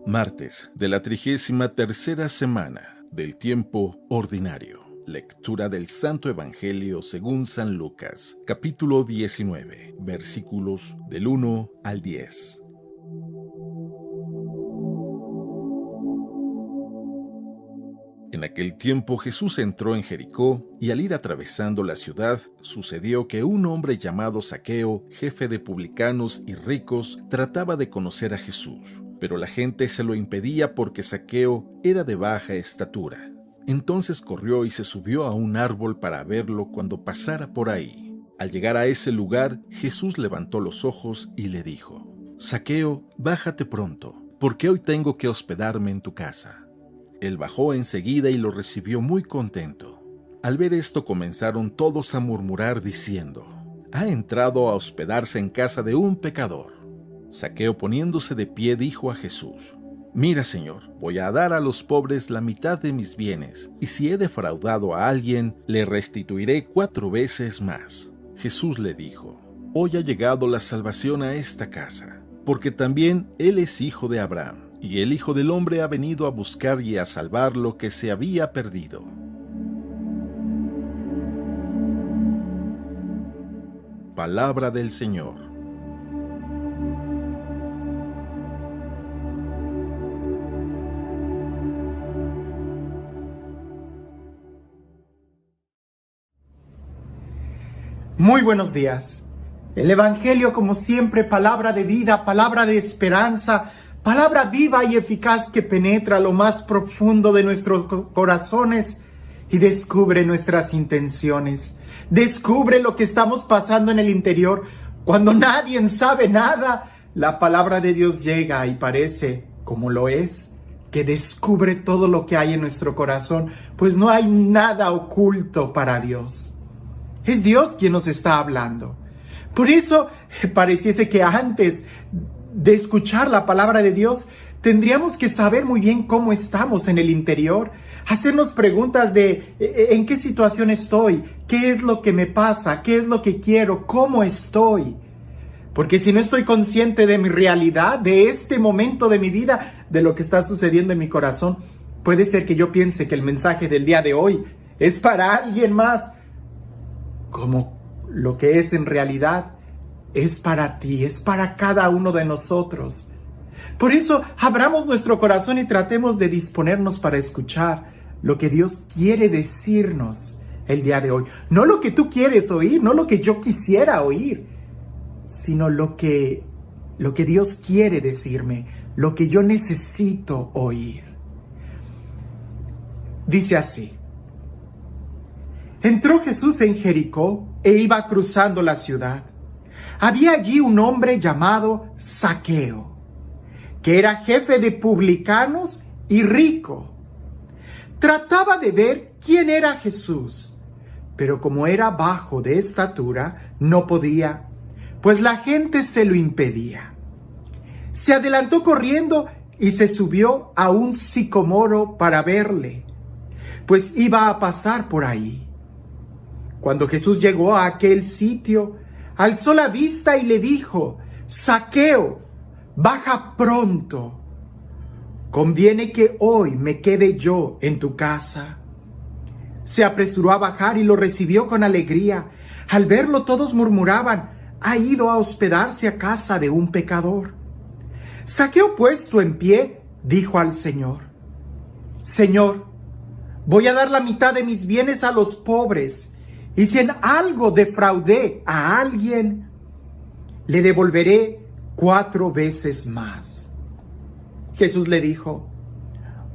Martes de la 33ª semana del tiempo ordinario. Lectura del Santo Evangelio según San Lucas, capítulo 19, versículos del 1 al 10. En aquel tiempo Jesús entró en Jericó, y al ir atravesando la ciudad, sucedió que un hombre llamado Zaqueo, jefe de publicanos y ricos, trataba de conocer a Jesús. Pero la gente se lo impedía porque Zaqueo era de baja estatura. Entonces corrió y se subió a un árbol para verlo cuando pasara por ahí. Al llegar a ese lugar, Jesús levantó los ojos y le dijo: «Zaqueo, bájate pronto, porque hoy tengo que hospedarme en tu casa». Él bajó enseguida y lo recibió muy contento. Al ver esto comenzaron todos a murmurar diciendo: «Ha entrado a hospedarse en casa de un pecador». Zaqueo, poniéndose de pie, dijo a Jesús: «Mira, Señor, voy a dar a los pobres la mitad de mis bienes, y si he defraudado a alguien, le restituiré 4 veces más». Jesús le dijo: «Hoy ha llegado la salvación a esta casa, porque también él es hijo de Abraham, y el Hijo del Hombre ha venido a buscar y a salvar lo que se había perdido». Palabra del Señor. Muy buenos días. El Evangelio, como siempre, palabra de vida, palabra de esperanza, palabra viva y eficaz que penetra lo más profundo de nuestros corazones y descubre nuestras intenciones. Descubre lo que estamos pasando en el interior. Cuando nadie sabe nada, la palabra de Dios llega y parece, como lo es, que descubre todo lo que hay en nuestro corazón, pues no hay nada oculto para Dios. Es Dios quien nos está hablando. Por eso pareciese que antes de escuchar la palabra de Dios, tendríamos que saber muy bien cómo estamos en el interior, hacernos preguntas de ¿en qué situación estoy? ¿Qué es lo que me pasa? ¿Qué es lo que quiero? ¿Cómo estoy? Porque si no estoy consciente de mi realidad, de este momento de mi vida, de lo que está sucediendo en mi corazón, puede ser que yo piense que el mensaje del día de hoy es para alguien más, como lo que es en realidad es para ti, es para cada uno de nosotros. Por eso, abramos nuestro corazón y tratemos de disponernos para escuchar lo que Dios quiere decirnos el día de hoy. No lo que tú quieres oír, no lo que yo quisiera oír, sino lo que Dios quiere decirme, lo que yo necesito oír. Dice así: Entró Jesús en Jericó e iba cruzando la ciudad. Había allí un hombre llamado Zaqueo, que era jefe de publicanos y rico. Trataba de ver quién era Jesús, pero como era bajo de estatura, no podía, pues la gente se lo impedía. Se adelantó corriendo y se subió a un sicomoro para verle, pues iba a pasar por ahí. Cuando Jesús llegó a aquel sitio, alzó la vista y le dijo: «Zaqueo, baja pronto. Conviene que hoy me quede yo en tu casa». Se apresuró a bajar y lo recibió con alegría. Al verlo todos murmuraban: «Ha ido a hospedarse a casa de un pecador». Zaqueo, puesto en pie, dijo al Señor: «Señor, voy a dar la mitad de mis bienes a los pobres, y si en algo defraudé a alguien, le devolveré 4 veces más». Jesús le dijo: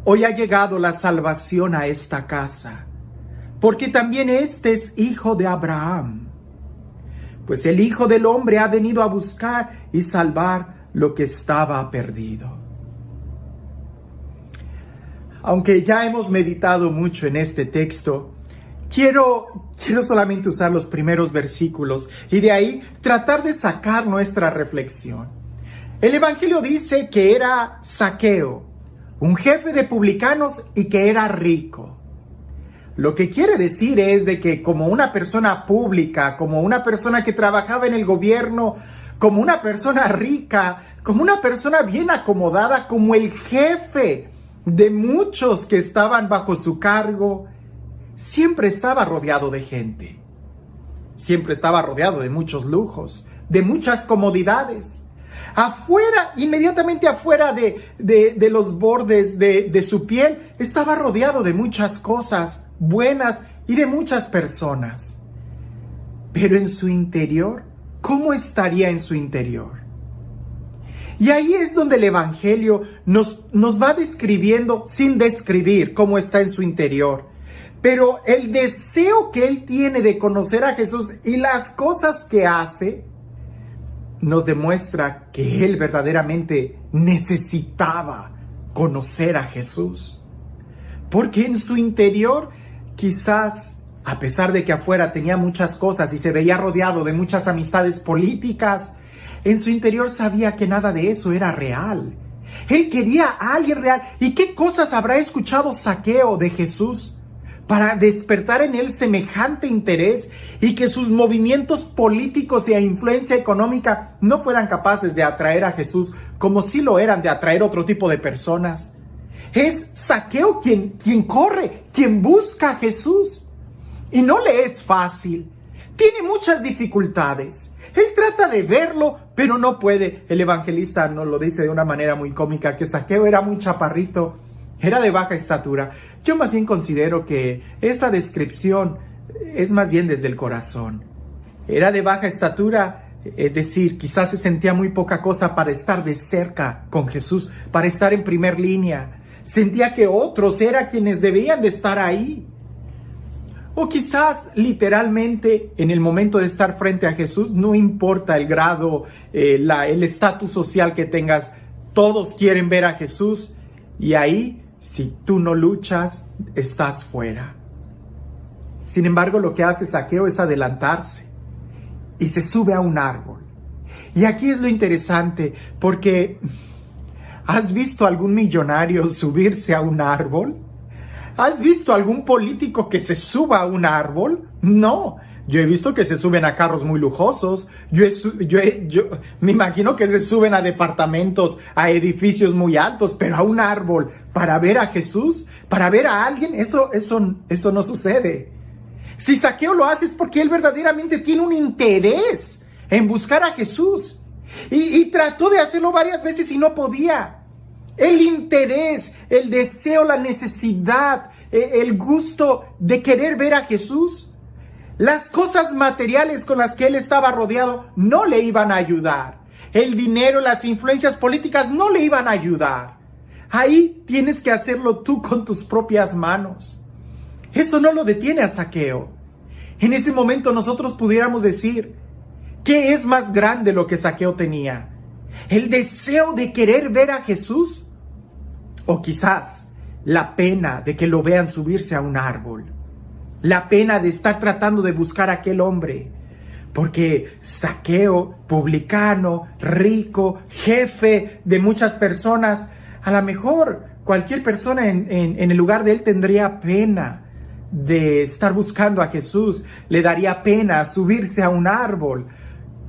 «Hoy ha llegado la salvación a esta casa, porque también este es hijo de Abraham. Pues el Hijo del Hombre ha venido a buscar y salvar lo que estaba perdido». Aunque ya hemos meditado mucho en este texto, Quiero solamente usar los primeros versículos y de ahí tratar de sacar nuestra reflexión. El Evangelio dice que era Zaqueo, un jefe de publicanos y que era rico. Lo que quiere decir es de que como una persona pública, como una persona que trabajaba en el gobierno, como una persona rica, como una persona bien acomodada, como el jefe de muchos que estaban bajo su cargo. Siempre estaba rodeado de gente. Siempre estaba rodeado de muchos lujos, de muchas comodidades. Afuera, inmediatamente afuera de los bordes de su piel, estaba rodeado de muchas cosas buenas y de muchas personas. Pero en su interior, ¿cómo estaría en su interior? Y ahí es donde el Evangelio nos va describiendo, sin describir cómo está en su interior. Pero el deseo que él tiene de conocer a Jesús y las cosas que hace, nos demuestra que él verdaderamente necesitaba conocer a Jesús. Porque en su interior, quizás, a pesar de que afuera tenía muchas cosas y se veía rodeado de muchas amistades políticas, en su interior sabía que nada de eso era real. Él quería a alguien real. ¿Y qué cosas habrá escuchado Zaqueo de Jesús para despertar en él semejante interés y que sus movimientos políticos y a influencia económica no fueran capaces de atraer a Jesús como sí lo eran de atraer otro tipo de personas? Es Zaqueo quien corre, quien busca a Jesús. Y no le es fácil. Tiene muchas dificultades. Él trata de verlo, pero no puede. El evangelista nos lo dice de una manera muy cómica, que Zaqueo era muy chaparrito, era de baja estatura. Yo más bien considero que esa descripción es más bien desde el corazón. Era de baja estatura, es decir, quizás se sentía muy poca cosa para estar de cerca con Jesús, para estar en primer línea. Sentía que otros eran quienes debían de estar ahí. O quizás literalmente en el momento de estar frente a Jesús, no importa el grado, el estatus social que tengas, todos quieren ver a Jesús y ahí, si tú no luchas, estás fuera. Sin embargo, lo que hace Zaqueo es adelantarse y se sube a un árbol. Y aquí es lo interesante, porque ¿has visto algún millonario subirse a un árbol? ¿Has visto algún político que se suba a un árbol? No, yo he visto que se suben a carros muy lujosos, yo me imagino que se suben a departamentos, a edificios muy altos, pero a un árbol para ver a Jesús, para ver a alguien, eso no sucede. Si Zaqueo lo hace es porque él verdaderamente tiene un interés en buscar a Jesús y trató de hacerlo varias veces y no podía. El interés, el deseo, la necesidad, el gusto de querer ver a Jesús. Las cosas materiales con las que él estaba rodeado no le iban a ayudar. El dinero, las influencias políticas no le iban a ayudar. Ahí tienes que hacerlo tú con tus propias manos. Eso no lo detiene a Zaqueo. En ese momento nosotros pudiéramos decir, ¿qué es más grande lo que Zaqueo tenía? ¿El deseo de querer ver a Jesús? O quizás la pena de que lo vean subirse a un árbol. La pena de estar tratando de buscar a aquel hombre. Porque Zaqueo, publicano, rico, jefe de muchas personas, a lo mejor cualquier persona en el lugar de él tendría pena de estar buscando a Jesús. Le daría pena subirse a un árbol.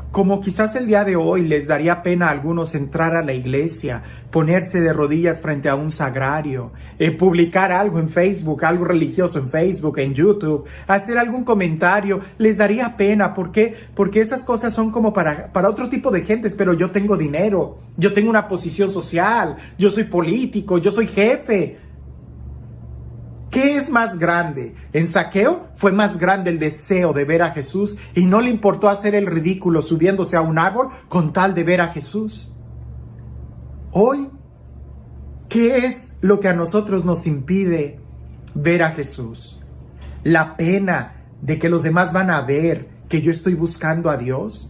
Como quizás el día de hoy les daría pena a algunos entrar a la iglesia, ponerse de rodillas frente a un sagrario, publicar algo en Facebook, algo religioso en Facebook, en YouTube, hacer algún comentario, les daría pena. ¿Por qué? Porque esas cosas son como para otro tipo de gentes, pero yo tengo dinero, yo tengo una posición social, yo soy político, yo soy jefe. ¿Qué es más grande? En Zaqueo fue más grande el deseo de ver a Jesús y no le importó hacer el ridículo subiéndose a un árbol con tal de ver a Jesús. Hoy, ¿qué es lo que a nosotros nos impide ver a Jesús? ¿La pena de que los demás van a ver que yo estoy buscando a Dios?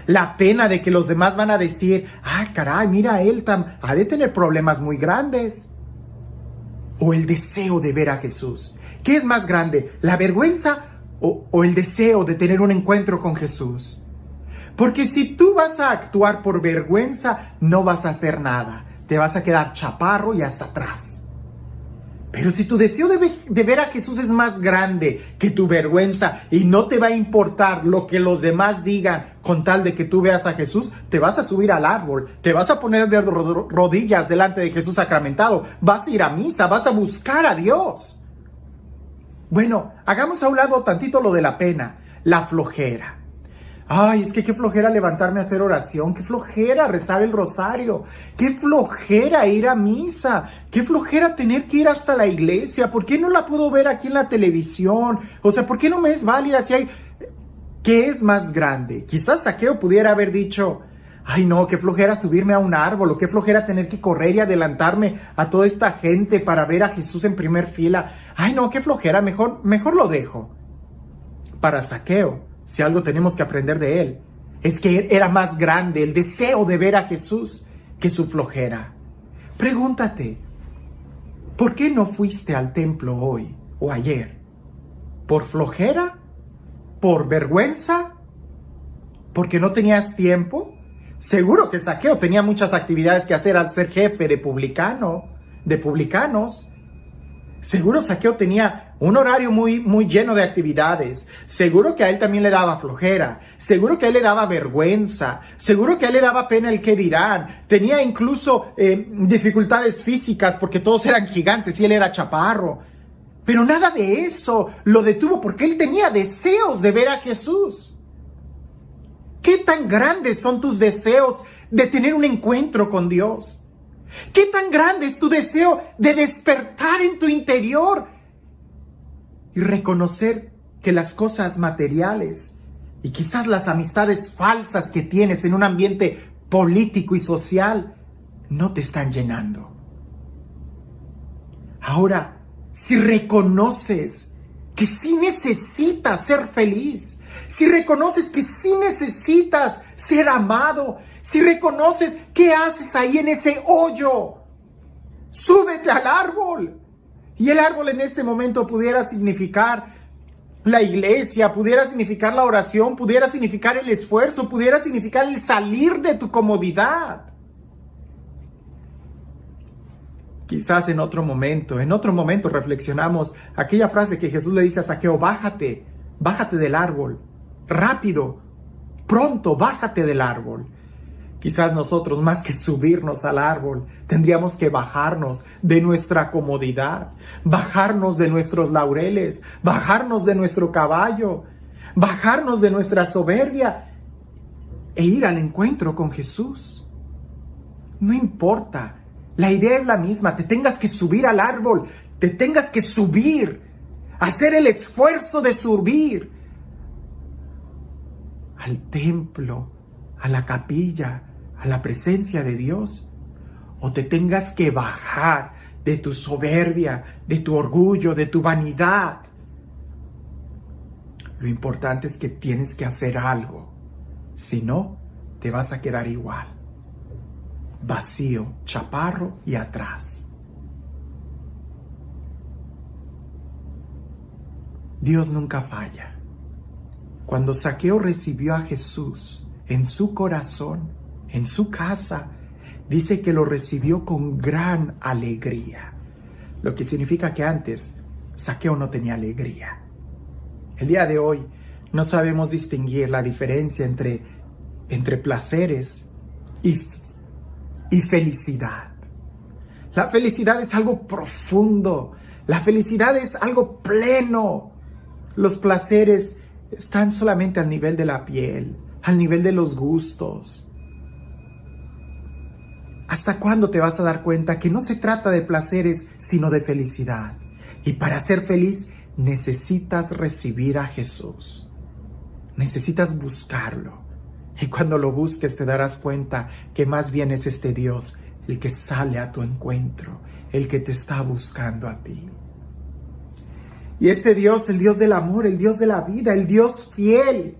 ¿La pena de que los demás van a decir, ah, caray, mira, él ha de tener problemas muy grandes? ¿O el deseo de ver a Jesús? ¿Qué es más grande, la vergüenza o el deseo de tener un encuentro con Jesús? Porque si tú vas a actuar por vergüenza, no vas a hacer nada. Te vas a quedar chaparro y hasta atrás. Pero si tu deseo de ver a Jesús es más grande que tu vergüenza y no te va a importar lo que los demás digan con tal de que tú veas a Jesús, te vas a subir al árbol, te vas a poner de rodillas delante de Jesús sacramentado, vas a ir a misa, vas a buscar a Dios. Bueno, hagamos a un lado tantito lo de la pena, la flojera. Ay, es que qué flojera levantarme a hacer oración, qué flojera rezar el rosario, qué flojera ir a misa, qué flojera tener que ir hasta la iglesia, ¿por qué no la puedo ver aquí en la televisión? O sea, ¿por qué no me es válida si hay... ¿Qué es más grande? Quizás Zaqueo pudiera haber dicho, ay no, qué flojera subirme a un árbol, o qué flojera tener que correr y adelantarme a toda esta gente para ver a Jesús en primer fila. Ay no, qué flojera, mejor lo dejo. Para Zaqueo, si algo tenemos que aprender de él, es que era más grande el deseo de ver a Jesús que su flojera. Pregúntate, ¿por qué no fuiste al templo hoy o ayer? ¿Por flojera? ¿Por vergüenza? ¿Porque no tenías tiempo? Seguro que Zaqueo tenía muchas actividades que hacer al ser jefe de publicanos. Seguro Zaqueo tenía un horario muy lleno de actividades. Seguro que a él también le daba flojera. Seguro que a él le daba vergüenza. Seguro que a él le daba pena el qué dirán. Tenía incluso dificultades físicas porque todos eran gigantes y él era chaparro. Pero nada de eso lo detuvo porque él tenía deseos de ver a Jesús. ¿Qué tan grandes son tus deseos de tener un encuentro con Dios? ¿Qué tan grande es tu deseo de despertar en tu interior y reconocer que las cosas materiales y quizás las amistades falsas que tienes en un ambiente político y social no te están llenando? Ahora, si reconoces que sí necesitas ser feliz, si reconoces que sí necesitas ser amado, si reconoces qué haces ahí en ese hoyo, súbete al árbol. Y el árbol en este momento pudiera significar la iglesia, pudiera significar la oración, pudiera significar el esfuerzo, pudiera significar el salir de tu comodidad. Quizás en otro momento reflexionamos aquella frase que Jesús le dice a Zaqueo, bájate del árbol, rápido, pronto, bájate del árbol. Quizás nosotros, más que subirnos al árbol, tendríamos que bajarnos de nuestra comodidad, bajarnos de nuestros laureles, bajarnos de nuestro caballo, bajarnos de nuestra soberbia e ir al encuentro con Jesús. No importa. La idea es la misma, te tengas que subir al árbol, te tengas que subir, hacer el esfuerzo de subir al templo, a la capilla, a la presencia de Dios, o te tengas que bajar de tu soberbia, de tu orgullo, de tu vanidad. Lo importante es que tienes que hacer algo, si no, te vas a quedar igual. Vacío, chaparro y atrás. Dios nunca falla. Cuando Zaqueo recibió a Jesús en su corazón, en su casa, dice que lo recibió con gran alegría. Lo que significa que antes Zaqueo no tenía alegría. El día de hoy no sabemos distinguir la diferencia entre placeres y felicidad. La felicidad es algo profundo. La felicidad es algo pleno. Los placeres están solamente al nivel de la piel, al nivel de los gustos. ¿Hasta cuándo te vas a dar cuenta que no se trata de placeres, sino de felicidad? Y para ser feliz necesitas recibir a Jesús. Necesitas buscarlo. Y cuando lo busques te darás cuenta que más bien es este Dios el que sale a tu encuentro, el que te está buscando a ti. Y este Dios, el Dios del amor, el Dios de la vida, el Dios fiel,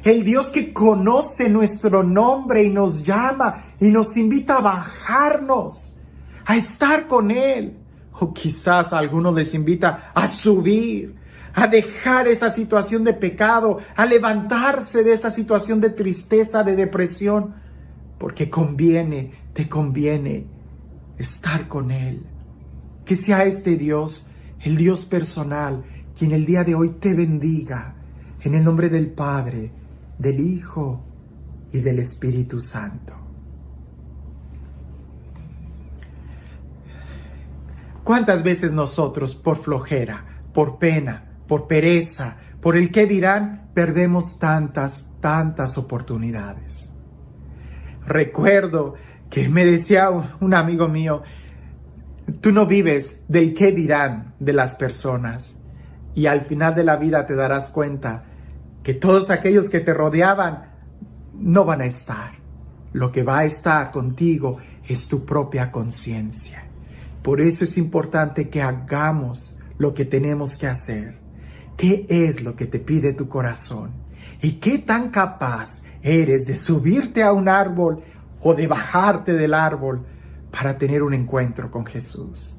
el Dios que conoce nuestro nombre y nos llama y nos invita a bajarnos, a estar con Él. O quizás a algunos les invita a subir, a dejar esa situación de pecado, a levantarse de esa situación de tristeza, de depresión, porque te conviene estar con Él. Que sea este Dios, el Dios personal, quien el día de hoy te bendiga, en el nombre del Padre, del Hijo y del Espíritu Santo. ¿Cuántas veces nosotros, por flojera, por pena, por pereza, por el qué dirán, perdemos tantas oportunidades? Recuerdo que me decía un amigo mío, tú no vives del qué dirán de las personas, y al final de la vida te darás cuenta que todos aquellos que te rodeaban no van a estar. Lo que va a estar contigo es tu propia conciencia. Por eso es importante que hagamos lo que tenemos que hacer. ¿Qué es lo que te pide tu corazón? ¿Y qué tan capaz eres de subirte a un árbol o de bajarte del árbol para tener un encuentro con Jesús?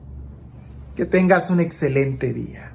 Que tengas un excelente día.